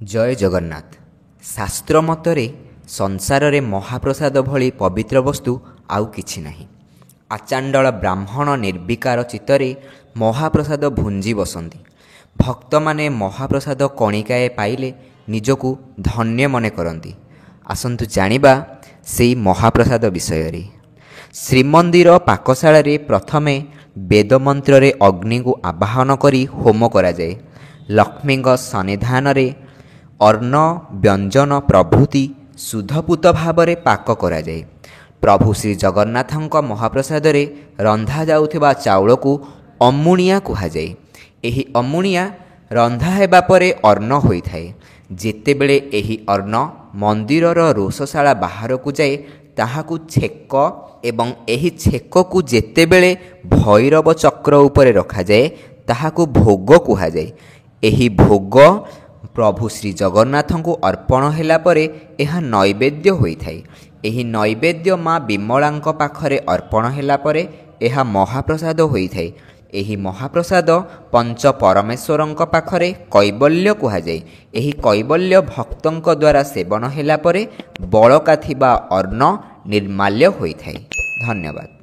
जय जगन्नाथ। शास्त्र मतरे संसार रे महाप्रसाद भली पवित्र वस्तु आउ किछि नाही। आचांडल ब्राह्मण निर्विकार चित्तरे महाप्रसाद भुंजी बसंती। भक्त माने महाप्रसाद कणिकाए पाइले निजकु धन्य मने करंती। आसंतु जानिबा सेई महाप्रसाद विषय रे। श्रीमंदिर पाकशाला रे प्रथमे वेद मंत्र रे अग्नि को आवाहन करी होम करा जाए। लक्ष्मी सन्निधान रे अर्ण व्यंजन प्रभृति शुद्धपूत भाव रे पाक करा जाए। प्रभु श्री जगन्नाथଙ୍କ महाप्रसाद रे रंधा जाउथिबा चाउल को अमुणिया कहा जाए। एही अमुणिया रंधा हेबा परे अर्ण होई थाए। जेतेबेले एही अर्ण मंदिरर रोषशाला बाहर को जाए ताहाकु छेक एवं एही छेक को जेतेबेले भैरव चक्र उपरे रखा जाए ताहाकु भोग कहा जाए। एही भोग प्रभु श्री जगन्नाथ को अर्पण होला परे एहा नैवेद्य होई थाए। एही नैवेद्य माँ विमलांक पाखरे अर्पण होला परे एहा महाप्रसाद होई थाए। एही महाप्रसाद पंच परमेश्वरंक पाखरे कैवल्य कहा जाए। एही कैवल्य भक्तंक द्वारा सेवन होला परे बळका थिबा अन्न निर्माल्य होई थाए। धन्यवाद।